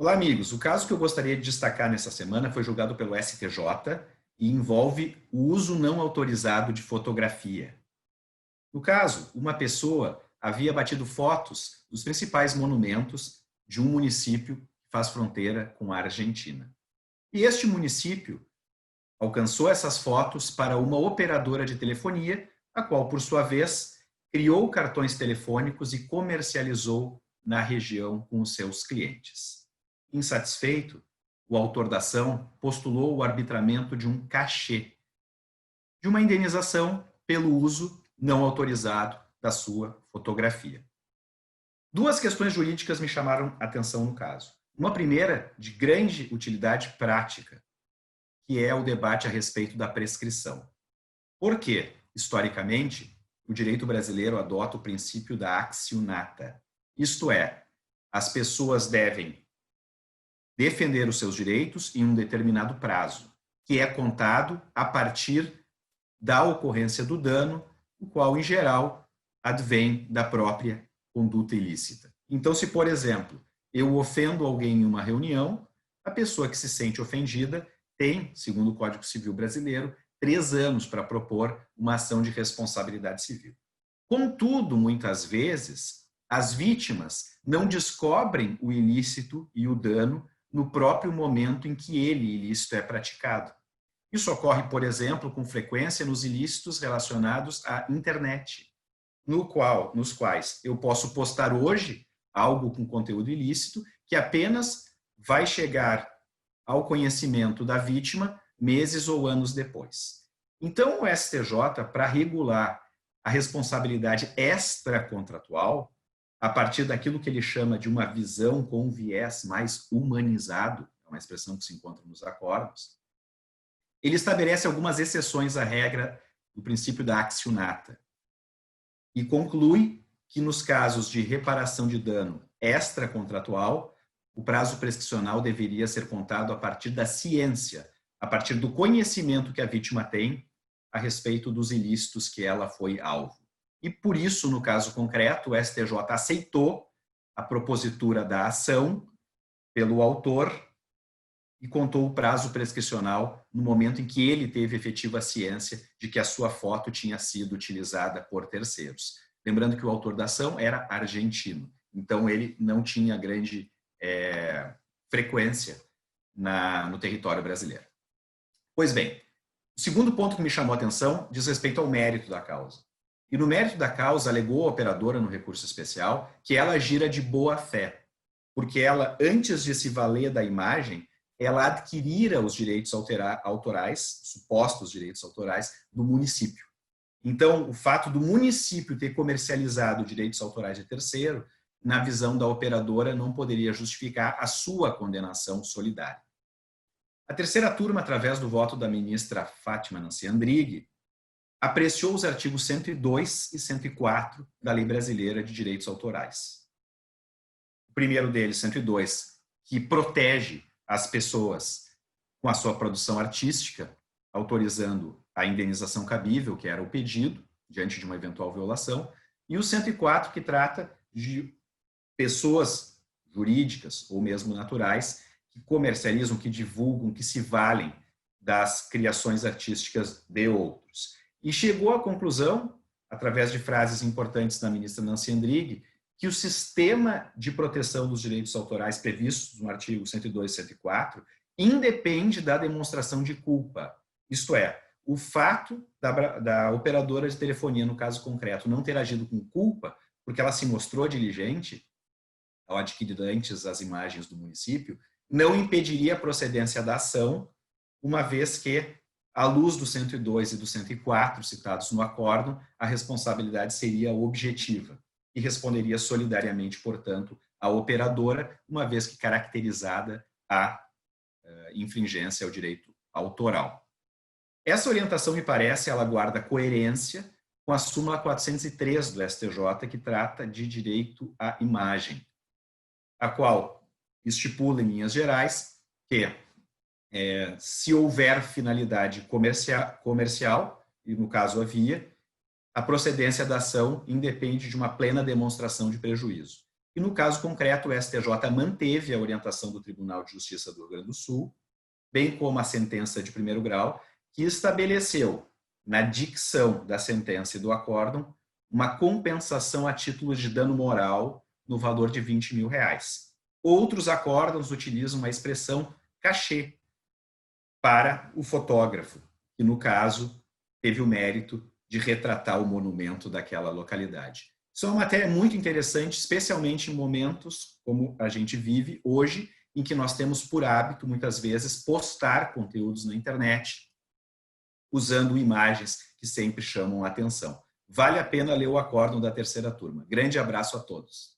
Olá, amigos. O caso que eu gostaria de destacar nessa semana foi julgado pelo STJ e envolve o uso não autorizado de fotografia. No caso, uma pessoa havia batido fotos dos principais monumentos de um município que faz fronteira com a Argentina. E este município alcançou essas fotos para uma operadora de telefonia, a qual, por sua vez, criou cartões telefônicos e comercializou na região com os seus clientes. Insatisfeito, o autor da ação postulou o arbitramento de um cachê, de uma indenização pelo uso não autorizado da sua fotografia. Duas questões jurídicas me chamaram a atenção no caso. Uma primeira, de grande utilidade prática, que é o debate a respeito da prescrição. Por quê? Historicamente, o direito brasileiro adota o princípio da accionata. Isto é, as pessoas devem defender os seus direitos em um determinado prazo, que é contado a partir da ocorrência do dano, o qual, em geral, advém da própria conduta ilícita. Então, se, por exemplo, eu ofendo alguém em uma reunião, a pessoa que se sente ofendida tem, segundo o Código Civil brasileiro, 3 anos para propor uma ação de responsabilidade civil. Contudo, muitas vezes, as vítimas não descobrem o ilícito e o dano no próprio momento em que ele, ilícito, é praticado. Isso ocorre, por exemplo, com frequência nos ilícitos relacionados à internet, nos quais eu posso postar hoje algo com conteúdo ilícito que apenas vai chegar ao conhecimento da vítima meses ou anos depois. Então, o STJ, para regular a responsabilidade extracontratual, a partir daquilo que ele chama de uma visão com um viés mais humanizado, é uma expressão que se encontra nos acordos, ele estabelece algumas exceções à regra do princípio da accionata e conclui que nos casos de reparação de dano extracontratual, o prazo prescricional deveria ser contado a partir da ciência, a partir do conhecimento que a vítima tem a respeito dos ilícitos que ela foi alvo. E por isso, no caso concreto, o STJ aceitou a propositura da ação pelo autor e contou o prazo prescricional no momento em que ele teve efetiva ciência de que a sua foto tinha sido utilizada por terceiros. Lembrando que o autor da ação era argentino, então ele não tinha grande frequência no território brasileiro. Pois bem, o segundo ponto que me chamou a atenção diz respeito ao mérito da causa. E no mérito da causa, alegou a operadora no recurso especial que ela agira de boa fé, porque ela, antes de se valer da imagem, ela adquirira os direitos autorais, supostos direitos autorais, do município. Então, o fato do município ter comercializado direitos autorais de terceiro, na visão da operadora, não poderia justificar a sua condenação solidária. A terceira turma, através do voto da ministra Fátima Nancy Andrighi, apreciou os artigos 102 e 104 da Lei Brasileira de Direitos Autorais. O primeiro deles, 102, que protege as pessoas com a sua produção artística, autorizando a indenização cabível, que era o pedido, diante de uma eventual violação, e o 104, que trata de pessoas jurídicas ou mesmo naturais que comercializam, que divulgam, que se valem das criações artísticas de outros. E chegou à conclusão, através de frases importantes da ministra Nancy Andrighi, que o sistema de proteção dos direitos autorais previstos no artigo 102 e 104 independe da demonstração de culpa. Isto é, o fato da operadora de telefonia, no caso concreto, não ter agido com culpa, porque ela se mostrou diligente ao adquirir antes as imagens do município, não impediria a procedência da ação, uma vez que, à luz do 102 e do 104 citados no acórdão, a responsabilidade seria objetiva e responderia solidariamente, portanto, à operadora, uma vez que caracterizada a infringência ao direito autoral. Essa orientação, me parece, ela guarda coerência com a súmula 403 do STJ, que trata de direito à imagem, a qual estipula, em linhas gerais, que se houver finalidade comercial, e no caso havia, a procedência da ação independe de uma plena demonstração de prejuízo. E no caso concreto, o STJ manteve a orientação do Tribunal de Justiça do Rio Grande do Sul, bem como a sentença de primeiro grau, que estabeleceu, na dicção da sentença e do acórdão, uma compensação a título de dano moral no valor de R$20 mil. Outros acórdãos utilizam a expressão cachê para o fotógrafo, que no caso teve o mérito de retratar o monumento daquela localidade. Isso é uma matéria muito interessante, especialmente em momentos como a gente vive hoje, em que nós temos por hábito, muitas vezes, postar conteúdos na internet, usando imagens que sempre chamam a atenção. Vale a pena ler o acórdão da terceira turma. Grande abraço a todos.